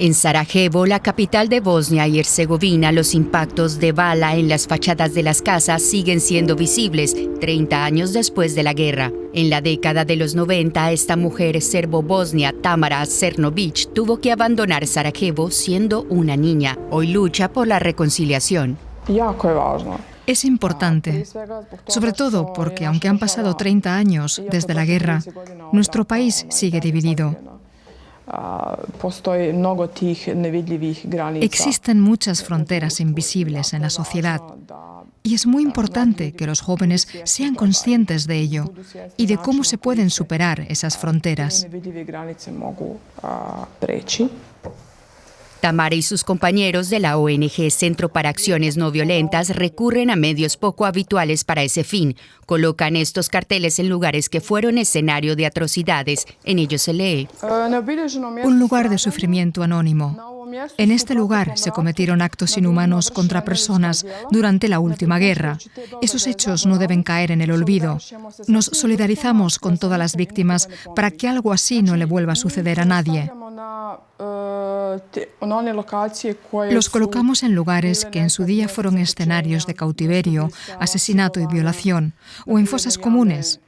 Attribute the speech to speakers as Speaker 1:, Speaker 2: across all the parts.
Speaker 1: En Sarajevo, la capital de Bosnia y Herzegovina, los impactos de bala en las fachadas de las casas siguen siendo visibles 30 años después de la guerra. En la década de los 90, esta mujer serbo-bosnia, Tamara Cernovic, tuvo que abandonar Sarajevo siendo una niña. Hoy lucha por la reconciliación.
Speaker 2: Es importante, sobre todo porque aunque han pasado 30 años desde la guerra, nuestro país sigue dividido. Existen muchas fronteras invisibles en la sociedad y es muy importante que los jóvenes sean conscientes de ello y de cómo se pueden superar esas fronteras.
Speaker 1: Tamara y sus compañeros de la ONG Centro para Acciones No Violentas recurren a medios poco habituales para ese fin. Colocan estos carteles en lugares que fueron escenario de atrocidades. En ellos se lee:
Speaker 2: un lugar de sufrimiento anónimo. En este lugar se cometieron actos inhumanos contra personas durante la última guerra. Esos hechos no deben caer en el olvido. Nos solidarizamos con todas las víctimas para que algo así no le vuelva a suceder a nadie. Los colocamos en lugares que en su día fueron escenarios de cautiverio, asesinato y violación, o en fosas comunes,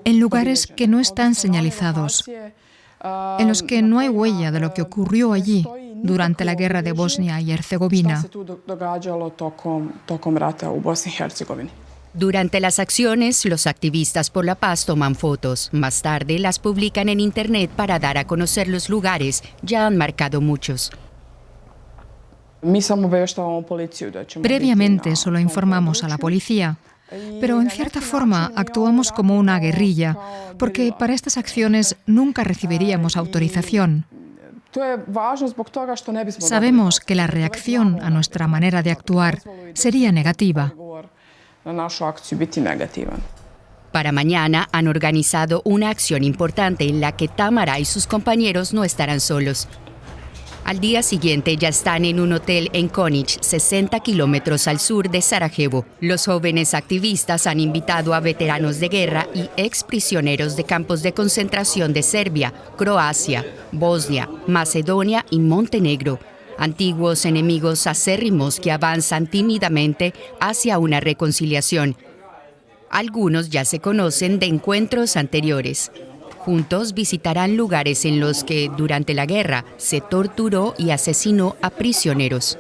Speaker 2: en lugares que no están señalizados, en los que no hay huella de lo que ocurrió allí durante la guerra de Bosnia y Herzegovina.
Speaker 1: Durante las acciones, los activistas por la paz toman fotos. Más tarde las publican en Internet para dar a conocer los lugares. Ya han marcado muchos.
Speaker 2: Previamente solo informamos a la policía, pero en cierta forma actuamos como una guerrilla, porque para estas acciones nunca recibiríamos autorización. Sabemos que la reacción a nuestra manera de actuar sería negativa.
Speaker 1: Para mañana han organizado una acción importante en la que Tamara y sus compañeros no estarán solos. Al día siguiente ya están en un hotel en Konjic, 60 kilómetros al sur de Sarajevo. Los jóvenes activistas han invitado a veteranos de guerra y exprisioneros de campos de concentración de Serbia, Croacia, Bosnia, Macedonia y Montenegro. Antiguos enemigos acérrimos que avanzan tímidamente hacia una reconciliación. Algunos ya se conocen de encuentros anteriores. Juntos visitarán lugares en los que, durante la guerra, se torturó y asesinó a prisioneros.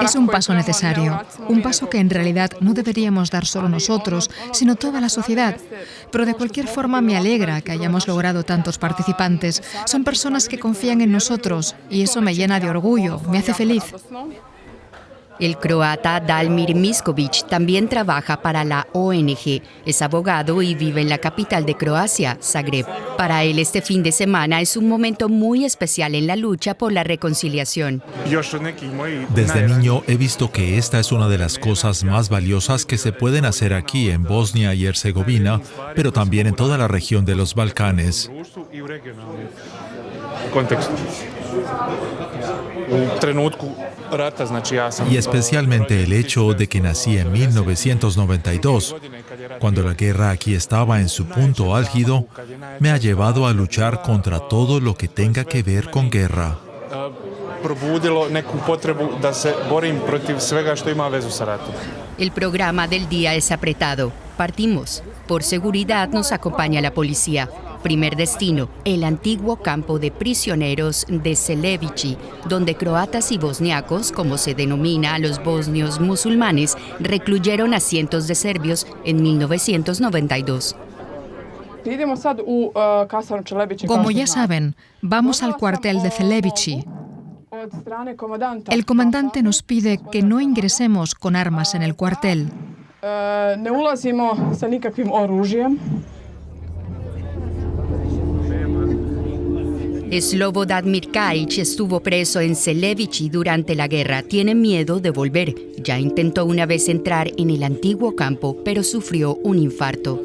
Speaker 2: Es un paso necesario, un paso que en realidad no deberíamos dar solo nosotros, sino toda la sociedad. Pero de cualquier forma me alegra que hayamos logrado tantos participantes. Son personas que confían en nosotros y eso me llena de orgullo, me hace feliz.
Speaker 1: El croata Dalmir Miskovic también trabaja para la ONG. Es abogado y vive en la capital de Croacia, Zagreb. Para él, este fin de semana es un momento muy especial en la lucha por la reconciliación.
Speaker 3: Desde niño he visto que esta es una de las cosas más valiosas que se pueden hacer aquí en Bosnia y Herzegovina, pero también en toda la región de los Balcanes. Y especialmente el hecho de que nací en 1992, cuando la guerra aquí estaba en su punto álgido, me ha llevado a luchar contra todo lo que tenga que ver con guerra.
Speaker 1: El programa del día es apretado. Partimos. Por seguridad nos acompaña la policía. Primer destino, el antiguo campo de prisioneros de Celebići, donde croatas y bosniacos, como se denomina a los bosnios musulmanes, recluyeron a cientos de serbios en 1992.
Speaker 2: Como ya saben, vamos al cuartel de Celebići. El comandante nos pide que no ingresemos con armas en el cuartel.
Speaker 1: Slobodan Mirkaić estuvo preso en Celebići durante la guerra. Tiene miedo de volver. Ya intentó una vez entrar en el antiguo campo, pero sufrió un infarto.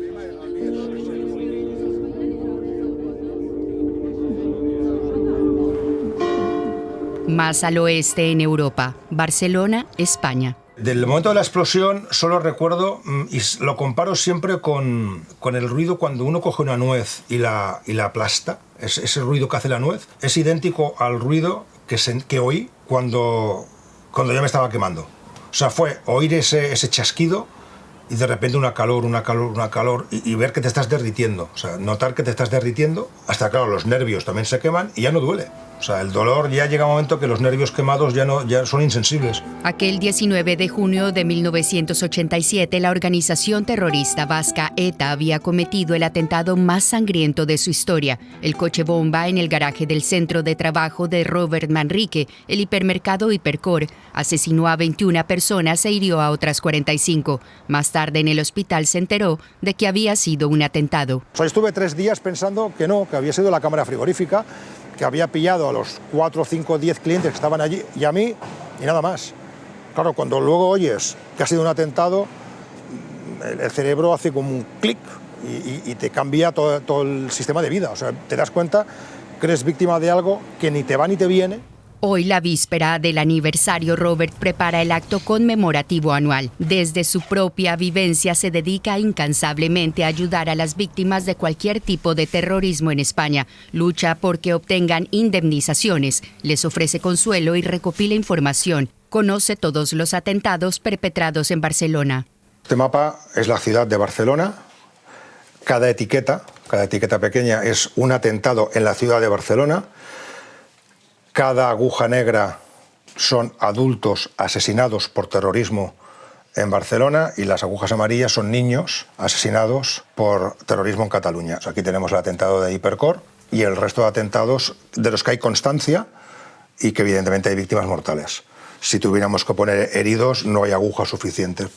Speaker 1: Más al oeste en Europa, Barcelona, España.
Speaker 4: Del momento de la explosión solo recuerdo, y lo comparo siempre con el ruido cuando uno coge una nuez y la aplasta, ese ruido que hace la nuez, es idéntico al ruido que oí cuando ya me estaba quemando. O sea, fue oír ese chasquido y de repente una calor, y ver que te estás derritiendo. O sea, notar que te estás derritiendo, hasta claro, los nervios también se queman y ya no duele. O sea, el dolor ya llega a un momento que los nervios quemados ya son insensibles.
Speaker 1: Aquel 19 de junio de 1987, la organización terrorista vasca ETA había cometido el atentado más sangriento de su historia. El coche bomba en el garaje del centro de trabajo de Robert Manrique, el hipermercado Hipercor, asesinó a 21 personas e hirió a otras 45. Más tarde en el hospital se enteró de que había sido un atentado.
Speaker 4: O sea, estuve 3 días pensando que no, que había sido la cámara frigorífica, que había pillado a los 4, 5, 10 clientes que estaban allí y a mí y nada más. Claro, cuando luego oyes que ha sido un atentado, el cerebro hace como un clic y te cambia todo el sistema de vida. O sea, te das cuenta que eres víctima de algo que ni te va ni te viene.
Speaker 1: Hoy, la víspera del aniversario, Robert prepara el acto conmemorativo anual. Desde su propia vivencia se dedica incansablemente a ayudar a las víctimas de cualquier tipo de terrorismo en España. Lucha porque obtengan indemnizaciones, les ofrece consuelo y recopila información. Conoce todos los atentados perpetrados en Barcelona.
Speaker 4: Este mapa es la ciudad de Barcelona. Cada etiqueta pequeña es un atentado en la ciudad de Barcelona. Cada aguja negra son adultos asesinados por terrorismo en Barcelona y las agujas amarillas son niños asesinados por terrorismo en Cataluña. O sea, aquí tenemos el atentado de Hipercor y el resto de atentados de los que hay constancia y que evidentemente hay víctimas mortales. Si tuviéramos que poner heridos, no hay agujas suficientes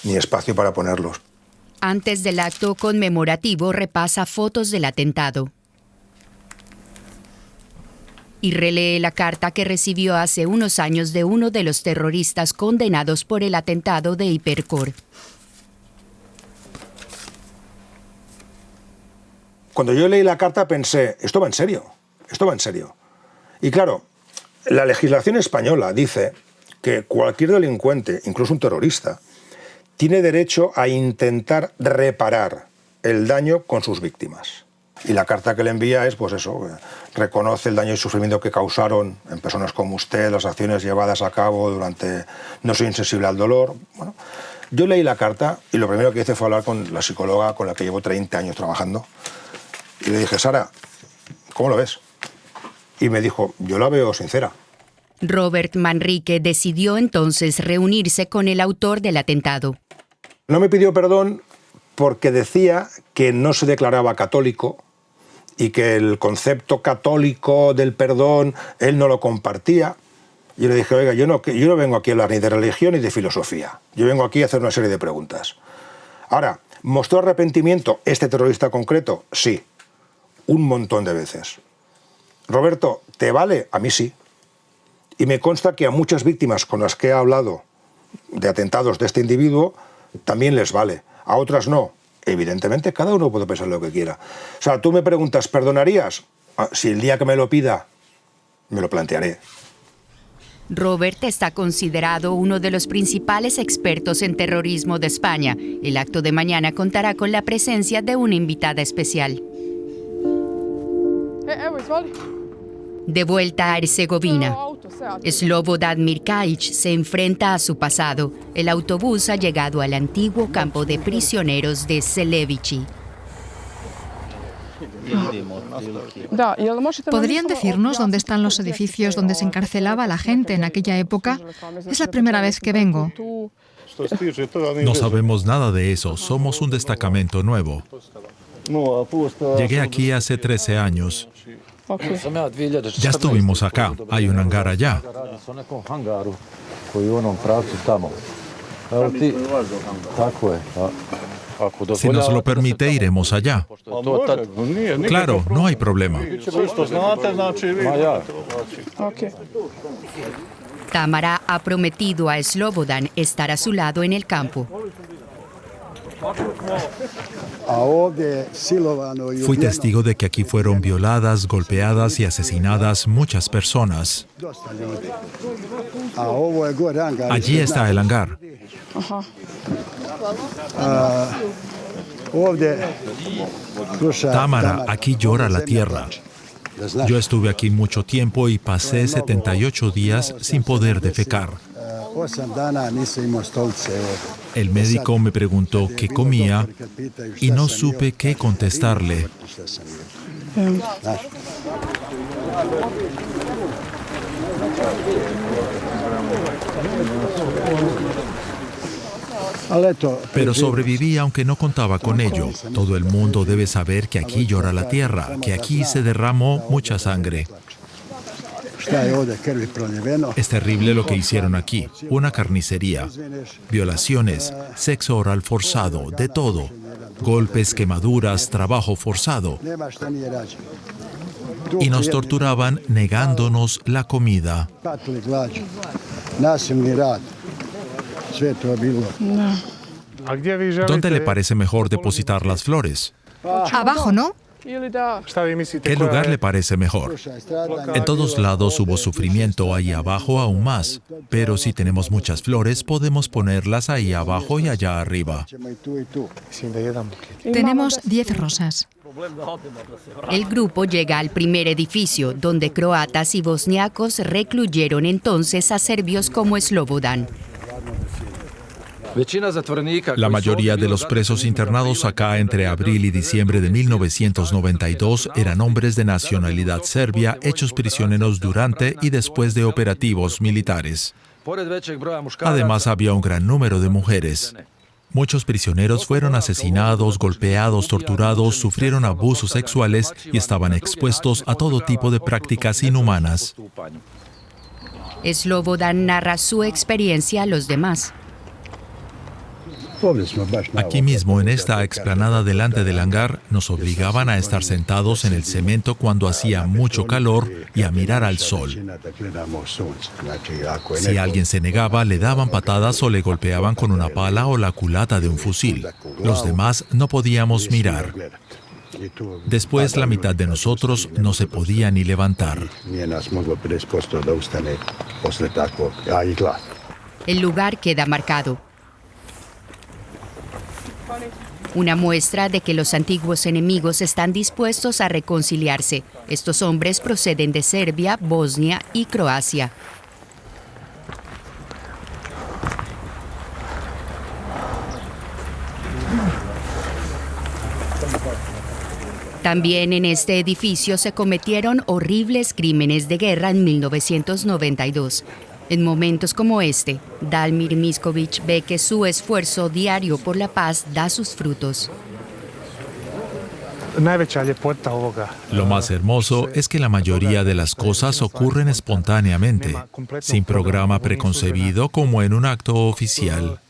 Speaker 4: ni espacio para ponerlos.
Speaker 1: Antes del acto conmemorativo repasa fotos del atentado y relee la carta que recibió hace unos años de uno de los terroristas condenados por el atentado de Hipercor.
Speaker 4: Cuando yo leí la carta pensé, esto va en serio. Y claro, la legislación española dice que cualquier delincuente, incluso un terrorista, tiene derecho a intentar reparar el daño con sus víctimas. Y la carta que le envía es, pues eso, reconoce el daño y sufrimiento que causaron en personas como usted, las acciones llevadas a cabo durante... No soy insensible al dolor. Bueno, yo leí la carta y lo primero que hice fue hablar con la psicóloga con la que llevo 30 años trabajando. Y le dije, Sara, ¿cómo lo ves? Y me dijo, yo la veo sincera.
Speaker 1: Robert Manrique decidió entonces reunirse con el autor del atentado.
Speaker 4: No me pidió perdón porque decía que no se declaraba católico y que el concepto católico del perdón él no lo compartía. Yo le dije, oiga, yo no vengo aquí a hablar ni de religión ni de filosofía. Yo vengo aquí a hacer una serie de preguntas. Ahora, ¿mostró arrepentimiento este terrorista concreto? Sí, un montón de veces. Roberto, ¿te vale? A mí sí. Y me consta que a muchas víctimas con las que he hablado de atentados de este individuo también les vale. A otras no. Evidentemente, cada uno puede pensar lo que quiera. O sea, tú me preguntas, ¿perdonarías? Si el día que me lo pida, me lo plantearé.
Speaker 1: Robert está considerado uno de los principales expertos en terrorismo de España. El acto de mañana contará con la presencia de una invitada especial. De vuelta a Herzegovina, Slobodan Mirkaic se enfrenta a su pasado. El autobús ha llegado al antiguo campo de prisioneros de Celevici.
Speaker 2: ¿Podrían decirnos dónde están los edificios donde se encarcelaba a la gente en aquella época? Es la primera vez que vengo.
Speaker 3: No sabemos nada de eso, somos un destacamento nuevo. Llegué aquí hace 13 años. Ya estuvimos acá, hay un hangar allá. Si nos lo permite, iremos allá. Claro, no hay problema.
Speaker 1: Tamara ha prometido a Slobodan estar a su lado en el campo.
Speaker 3: Fui testigo de que aquí fueron violadas, golpeadas y asesinadas muchas personas. Allí está el hangar. Támara, aquí llora la tierra. Yo estuve aquí mucho tiempo y pasé 78 días sin poder defecar. El médico me preguntó qué comía y no supe qué contestarle. Pero sobreviví aunque no contaba con ello. Todo el mundo debe saber que aquí llora la tierra, que aquí se derramó mucha sangre. Es terrible lo que hicieron aquí. Una carnicería, violaciones, sexo oral forzado, de todo. Golpes, quemaduras, trabajo forzado. Y nos torturaban negándonos la comida. ¿Dónde le parece mejor depositar las flores?
Speaker 2: Abajo, ¿no?
Speaker 3: ¿Qué lugar le parece mejor? En todos lados hubo sufrimiento, ahí abajo aún más. Pero si tenemos muchas flores, podemos ponerlas ahí abajo y allá arriba.
Speaker 2: Tenemos 10 rosas.
Speaker 1: El grupo llega al primer edificio, donde croatas y bosniacos recluyeron entonces a serbios como Slobodan.
Speaker 3: La mayoría de los presos internados acá entre abril y diciembre de 1992 eran hombres de nacionalidad serbia hechos prisioneros durante y después de operativos militares. Además, había un gran número de mujeres. Muchos prisioneros fueron asesinados, golpeados, torturados, sufrieron abusos sexuales y estaban expuestos a todo tipo de prácticas inhumanas.
Speaker 1: Slobodan narra su experiencia a los demás.
Speaker 3: Aquí mismo, en esta explanada delante del hangar, nos obligaban a estar sentados en el cemento cuando hacía mucho calor y a mirar al sol. Si alguien se negaba, le daban patadas o le golpeaban con una pala o la culata de un fusil. Los demás no podíamos mirar. Después, la mitad de nosotros no se podía ni levantar.
Speaker 1: El lugar queda marcado. Una muestra de que los antiguos enemigos están dispuestos a reconciliarse. Estos hombres proceden de Serbia, Bosnia y Croacia. También en este edificio se cometieron horribles crímenes de guerra en 1992. En momentos como este, Dalmir Miskovic ve que su esfuerzo diario por la paz da sus frutos.
Speaker 3: Lo más hermoso es que la mayoría de las cosas ocurren espontáneamente, sin programa preconcebido como en un acto oficial.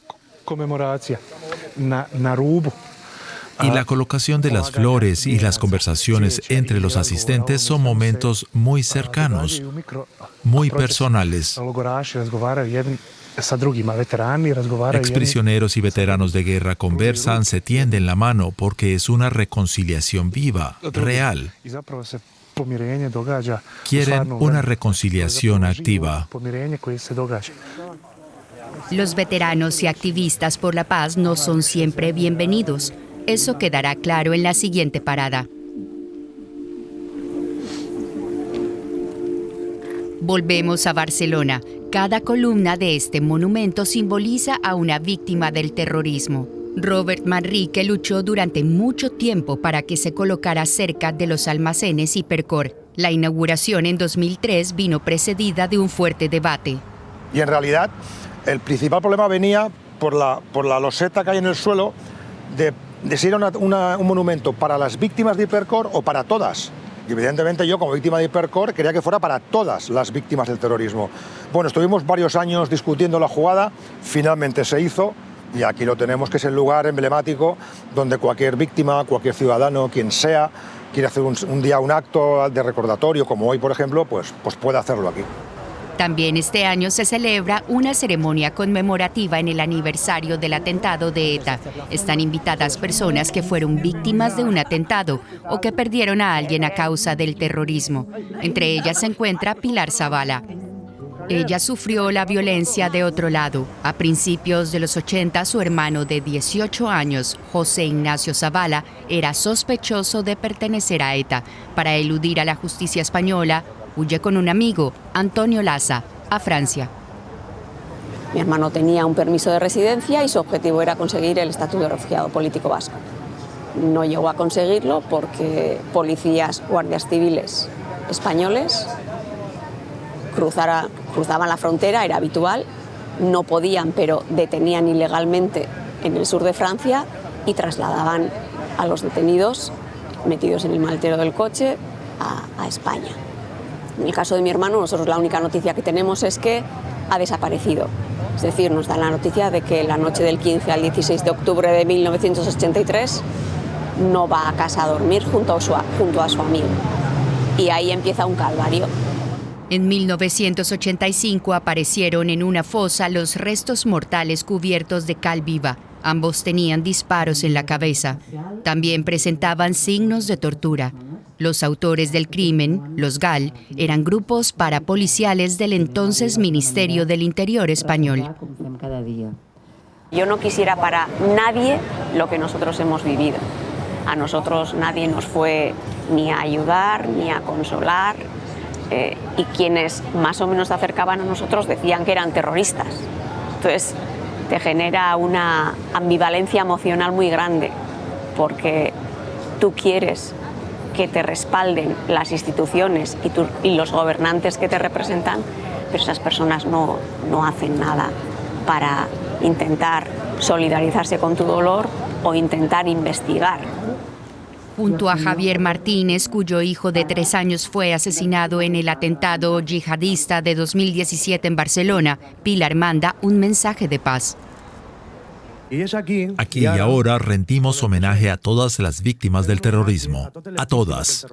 Speaker 3: Y la colocación de las flores y las conversaciones entre los asistentes son momentos muy cercanos, muy personales. Exprisioneros y veteranos de guerra conversan, se tienden la mano porque es una reconciliación viva, real. Quieren una reconciliación activa.
Speaker 1: Los veteranos y activistas por la paz no son siempre bienvenidos. Eso quedará claro en la siguiente parada. Volvemos a Barcelona. Cada columna de este monumento simboliza a una víctima del terrorismo. Robert Manrique luchó durante mucho tiempo para que se colocara cerca de los almacenes Hipercor. La inauguración en 2003 vino precedida de un fuerte debate.
Speaker 4: Y en realidad, el principal problema venía por la loseta que hay en el suelo de si era un monumento para las víctimas de Hipercor o para todas. Y evidentemente yo, como víctima de Hipercor, quería que fuera para todas las víctimas del terrorismo. Bueno, estuvimos varios años discutiendo la jugada, finalmente se hizo, y aquí lo tenemos, que es el lugar emblemático donde cualquier víctima, cualquier ciudadano, quien sea, quiere hacer un día un acto de recordatorio, como hoy, por ejemplo, pues puede hacerlo aquí.
Speaker 1: También este año se celebra una ceremonia conmemorativa en el aniversario del atentado de ETA. Están invitadas personas que fueron víctimas de un atentado o que perdieron a alguien a causa del terrorismo. Entre ellas se encuentra Pilar Zavala. Ella sufrió la violencia de otro lado. A principios de los 80, su hermano de 18 años, José Ignacio Zavala, era sospechoso de pertenecer a ETA. Para eludir a la justicia española, huye con un amigo, Antonio Laza, a Francia.
Speaker 5: Mi hermano tenía un permiso de residencia y su objetivo era conseguir el estatus de refugiado político vasco. No llegó a conseguirlo porque policías, guardias civiles españoles cruzaban la frontera, era habitual, no podían, pero detenían ilegalmente en el sur de Francia y trasladaban a los detenidos metidos en el maletero del coche a España. En el caso de mi hermano, nosotros la única noticia que tenemos es que ha desaparecido. Es decir, nos dan la noticia de que la noche del 15 al 16 de octubre de 1983 no va a casa a dormir junto a su amigo. Y ahí empieza un calvario.
Speaker 1: En 1985 aparecieron en una fosa los restos mortales cubiertos de cal viva. Ambos tenían disparos en la cabeza. También presentaban signos de tortura. Los autores del crimen, los GAL, eran grupos parapoliciales del entonces Ministerio del Interior español.
Speaker 5: Yo no quisiera para nadie lo que nosotros hemos vivido. A nosotros nadie nos fue ni a ayudar, ni a consolar, y quienes más o menos se acercaban a nosotros decían que eran terroristas. Entonces te genera una ambivalencia emocional muy grande, porque tú quieres que te respalden las instituciones y los gobernantes que te representan, pero esas personas no hacen nada para intentar solidarizarse con tu dolor o intentar investigar.
Speaker 1: Junto a Javier Martínez, cuyo hijo de 3 años fue asesinado en el atentado yihadista de 2017 en Barcelona, Pilar manda un mensaje de paz.
Speaker 3: Aquí y ahora rendimos homenaje a todas las víctimas del terrorismo, a todas.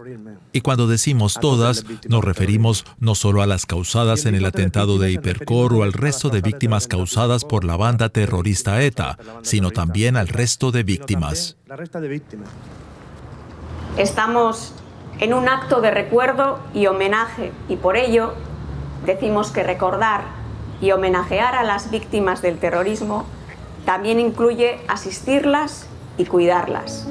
Speaker 3: Y cuando decimos todas, nos referimos no solo a las causadas en el atentado de Hipercor o al resto de víctimas causadas por la banda terrorista ETA, sino también al resto de víctimas.
Speaker 5: Estamos en un acto de recuerdo y homenaje, y por ello decimos que recordar y homenajear a las víctimas del terrorismo también incluye asistirlas y cuidarlas.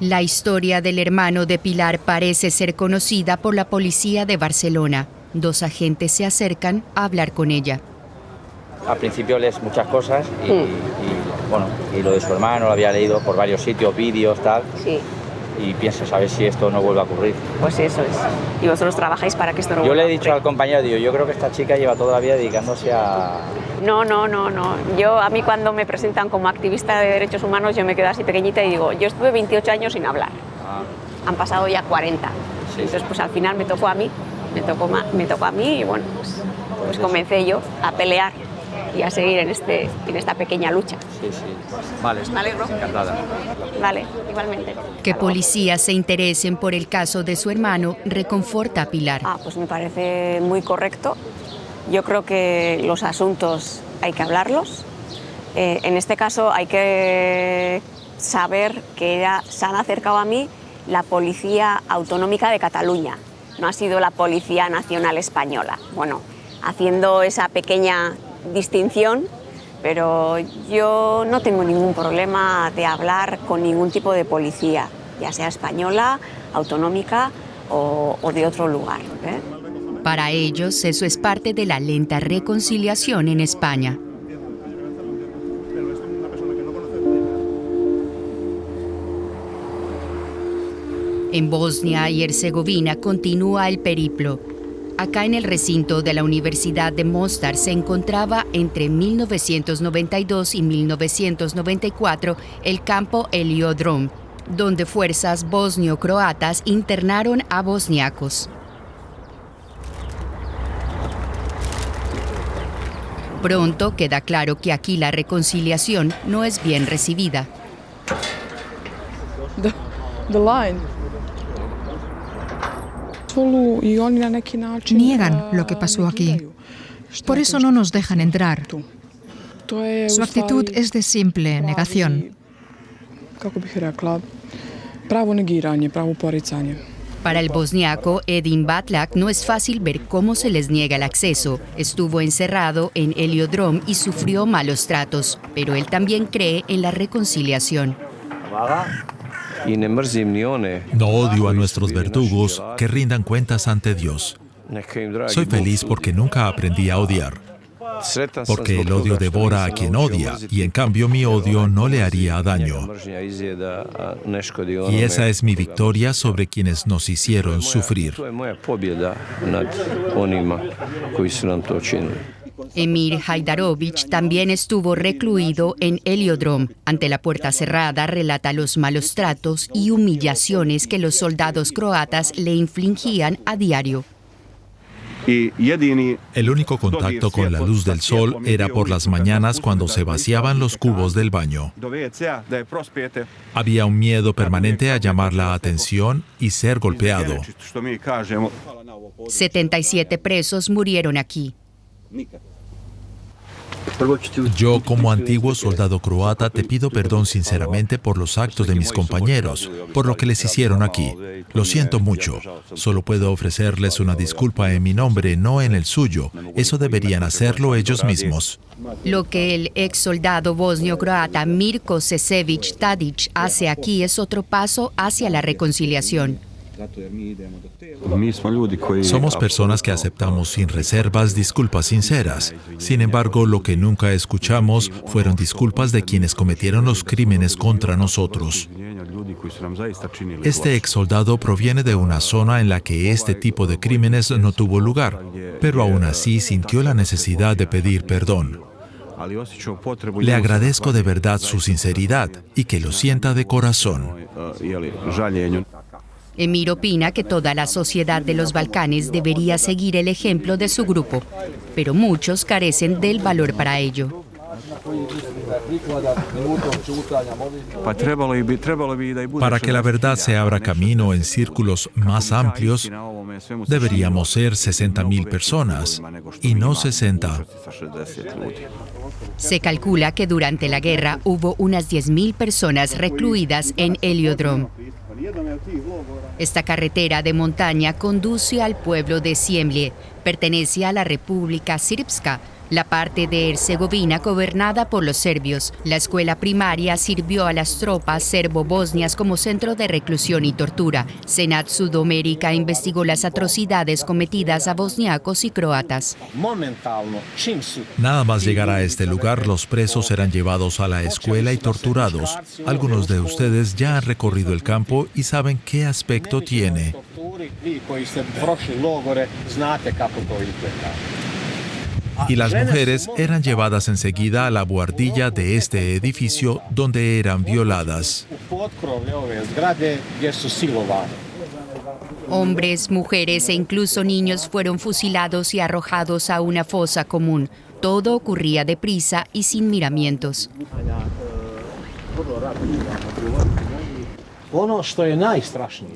Speaker 1: La historia del hermano de Pilar parece ser conocida por la policía de Barcelona. 2 agentes se acercan a hablar con ella.
Speaker 6: Al principio lees muchas cosas y lo de su hermano lo había leído por varios sitios, vídeos, tal.
Speaker 5: Sí.
Speaker 6: Y piensas a ver si esto no vuelve a ocurrir.
Speaker 5: Pues eso es. Y vosotros trabajáis para que esto no
Speaker 6: Yo
Speaker 5: vuelva
Speaker 6: le
Speaker 5: a
Speaker 6: he dicho
Speaker 5: ocurrir.
Speaker 6: al compañero, digo, yo creo que esta chica lleva toda la vida dedicándose a...
Speaker 5: No. A mí cuando me presentan como activista de derechos humanos, yo me quedo así pequeñita y digo, yo estuve 28 años sin hablar. Han pasado ya 40.
Speaker 6: Sí.
Speaker 5: Entonces, pues al final me tocó a mí y bueno, pues comencé yo a pelear y a seguir en esta pequeña lucha.
Speaker 6: Sí. Vale,
Speaker 5: Me alegro.
Speaker 6: encantada.
Speaker 5: Vale, igualmente.
Speaker 1: Que policías se interesen por el caso de su hermano reconforta a Pilar.
Speaker 5: Pues me parece muy correcto. Yo creo que los asuntos hay que hablarlos. En este caso hay que saber que se han acercado a mí la Policía Autonómica de Cataluña. No ha sido la Policía Nacional Española. Bueno, haciendo esa pequeña distinción, pero yo no tengo ningún problema de hablar con ningún tipo de policía, ya sea española, autonómica o de otro lugar.
Speaker 1: Para ellos, eso es parte de la lenta reconciliación en España. En Bosnia y Herzegovina continúa el periplo. Acá en el recinto de la Universidad de Mostar se encontraba entre 1992 y 1994 el campo Heliodrom, donde fuerzas bosnio-croatas internaron a bosniacos. Pronto queda claro que aquí la reconciliación no es bien recibida.
Speaker 2: Niegan lo que pasó aquí. Por eso no nos dejan entrar. Su actitud es de simple negación.
Speaker 1: Para el bosniaco Edin Batlak no es fácil ver cómo se les niega el acceso. Estuvo encerrado en Heliodrom y sufrió malos tratos, pero él también cree en la reconciliación.
Speaker 3: No odio a nuestros verdugos que rindan cuentas ante Dios. Soy feliz porque nunca aprendí a odiar. Porque el odio devora a quien odia, y en cambio mi odio no le haría daño. Y esa es mi victoria sobre quienes nos hicieron sufrir.
Speaker 1: Emir Hajdarović también estuvo recluido en Heliodrom. Ante la puerta cerrada relata los malos tratos y humillaciones que los soldados croatas le infligían a diario.
Speaker 3: El único contacto con la luz del sol era por las mañanas cuando se vaciaban los cubos del baño. Había un miedo permanente a llamar la atención y ser golpeado.
Speaker 1: 77 presos murieron aquí.
Speaker 3: Yo, como antiguo soldado croata, te pido perdón sinceramente por los actos de mis compañeros, por lo que les hicieron aquí. Lo siento mucho. Solo puedo ofrecerles una disculpa en mi nombre, no en el suyo. Eso deberían hacerlo ellos mismos.
Speaker 1: Lo que el ex soldado bosnio-croata Mirko Sesević Tadić hace aquí es otro paso hacia la reconciliación.
Speaker 3: Somos personas que aceptamos sin reservas disculpas sinceras. Sin embargo, lo que nunca escuchamos fueron disculpas de quienes cometieron los crímenes contra nosotros. Este ex soldado proviene de una zona en la que este tipo de crímenes no tuvo lugar, pero aún así sintió la necesidad de pedir perdón. Le agradezco de verdad su sinceridad y que lo sienta de corazón.
Speaker 1: Emir opina que toda la sociedad de los Balcanes debería seguir el ejemplo de su grupo, pero muchos carecen del valor para ello.
Speaker 3: Para que la verdad se abra camino en círculos más amplios, deberíamos ser 60.000 personas y no 60.
Speaker 1: Se calcula que durante la guerra hubo unas 10.000 personas recluidas en Heliodrom. Esta carretera de montaña conduce al pueblo de Siemlje. Pertenece a la República Srpska, la parte de Herzegovina gobernada por los serbios. La escuela primaria sirvió a las tropas serbo-bosnias como centro de reclusión y tortura. Senat Sudomerica investigó las atrocidades cometidas a bosniacos y croatas.
Speaker 3: Nada más llegar a este lugar, los presos eran llevados a la escuela y torturados. Algunos de ustedes ya han recorrido el campo y saben qué aspecto tiene. Y las mujeres eran llevadas enseguida a la buhardilla de este edificio donde eran violadas.
Speaker 1: Hombres, mujeres e incluso niños fueron fusilados y arrojados a una fosa común. Todo ocurría deprisa y sin miramientos.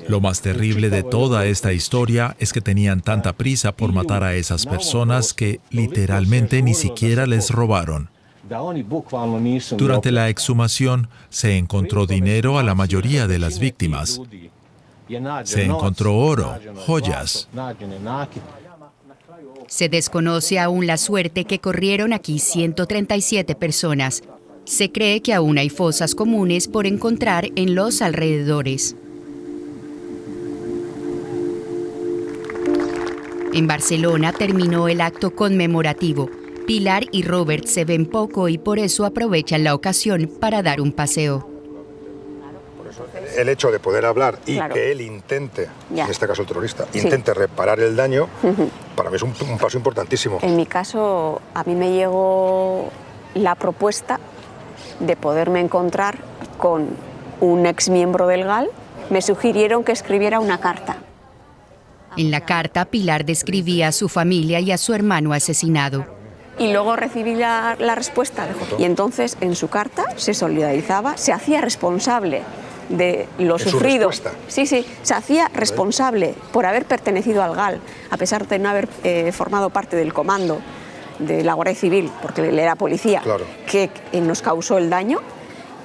Speaker 3: Lo más terrible de toda esta historia es que tenían tanta prisa por matar a esas personas que literalmente ni siquiera les robaron. Durante la exhumación se encontró dinero a la mayoría de las víctimas. Se encontró oro, joyas.
Speaker 1: Se desconoce aún la suerte que corrieron aquí 137 personas. Se cree que aún hay fosas comunes por encontrar en los alrededores. En Barcelona terminó el acto conmemorativo. Pilar y Robert se ven poco y por eso aprovechan la ocasión para dar un paseo.
Speaker 4: el hecho de poder hablar y
Speaker 5: Claro.
Speaker 4: que él intente,
Speaker 5: Ya.
Speaker 4: en este caso el terrorista,
Speaker 5: Sí.
Speaker 4: intente reparar el daño, para mí es un paso importantísimo.
Speaker 5: En mi caso, a mí me llegó la propuesta de poderme encontrar con un exmiembro del GAL. Me sugirieron que escribiera una carta.
Speaker 1: En la carta, Pilar describía a su familia y a su hermano asesinado.
Speaker 5: Y luego recibí la respuesta. Y entonces, en su carta, se solidarizaba, se hacía responsable de lo
Speaker 4: ¿En su
Speaker 5: sufrido.
Speaker 4: respuesta?
Speaker 5: Sí, se hacía responsable por haber pertenecido al GAL, a pesar de no haber formado parte del comando de la Guardia Civil, porque él era policía,
Speaker 4: Claro.
Speaker 5: que nos causó el daño,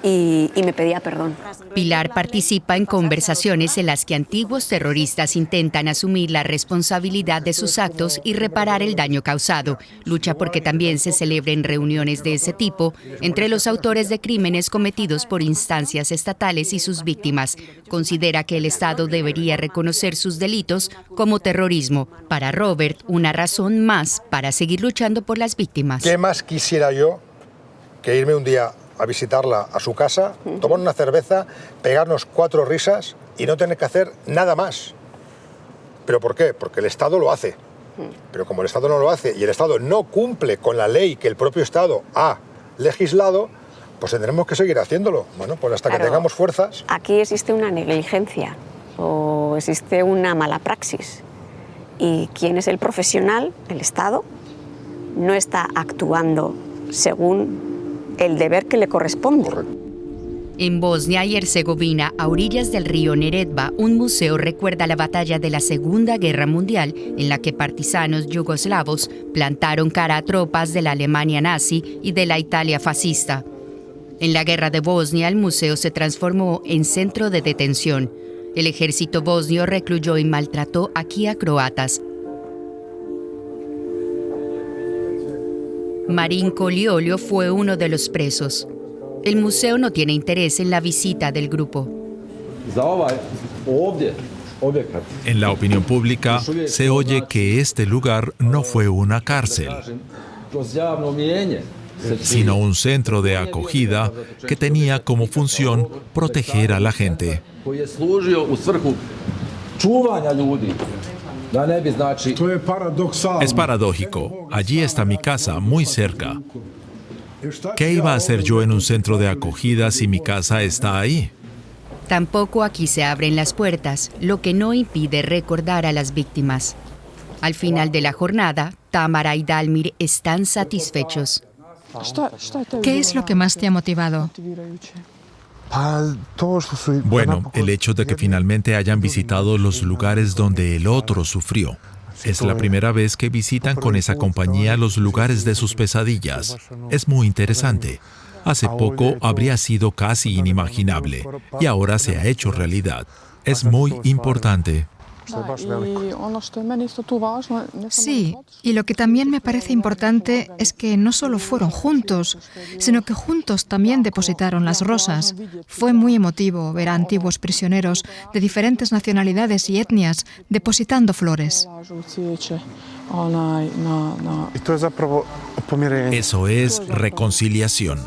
Speaker 5: y me pedía perdón.
Speaker 1: Pilar participa en conversaciones en las que antiguos terroristas intentan asumir la responsabilidad de sus actos y reparar el daño causado. Lucha porque también se celebren reuniones de ese tipo entre los autores de crímenes cometidos por instancias estatales y sus víctimas. Considera que el Estado debería reconocer sus delitos como terrorismo. Para Robert, una razón más para seguir luchando por las víctimas.
Speaker 4: ¿Qué más quisiera yo que irme un día a visitarla a su casa, tomar una cerveza, pegarnos 4 risas y no tener que hacer nada más? ¿Pero por qué? Porque el Estado lo hace. Pero como el Estado no lo hace y el Estado no cumple con la ley que el propio Estado ha legislado, pues tendremos que seguir haciéndolo. Bueno, pues hasta que
Speaker 5: Claro.
Speaker 4: tengamos fuerzas.
Speaker 5: Aquí existe una negligencia o existe una mala praxis. ¿Y quién es el profesional? El Estado. No está actuando según el deber que le corresponde.
Speaker 1: En Bosnia y Herzegovina, a orillas del río Neretva, un museo recuerda la batalla de la Segunda Guerra Mundial, en la que partisanos yugoslavos plantaron cara a tropas de la Alemania nazi y de la Italia fascista. En la Guerra de Bosnia, el museo se transformó en centro de detención. El ejército bosnio recluyó y maltrató aquí a croatas. Marin Koliolio fue uno de los presos. El museo no tiene interés en la visita del grupo.
Speaker 3: En la opinión pública se oye que este lugar no fue una cárcel, sino un centro de acogida que tenía como función proteger a la gente. Es paradójico. Allí está mi casa, muy cerca. ¿Qué iba a hacer yo en un centro de acogida si mi casa está ahí?
Speaker 1: Tampoco aquí se abren las puertas, lo que no impide recordar a las víctimas. Al final de la jornada, Tamara y Dalmir están satisfechos.
Speaker 2: ¿Qué es lo que más te ha motivado?
Speaker 3: Bueno, el hecho de que finalmente hayan visitado los lugares donde el otro sufrió. Es la primera vez que visitan con esa compañía los lugares de sus pesadillas. Es muy interesante. Hace poco habría sido casi inimaginable y ahora se ha hecho realidad. Es muy importante.
Speaker 2: Sí, y lo que también me parece importante es que no solo fueron juntos, sino que juntos también depositaron las rosas. Fue muy emotivo ver a antiguos prisioneros de diferentes nacionalidades y etnias depositando flores.
Speaker 3: Eso es reconciliación.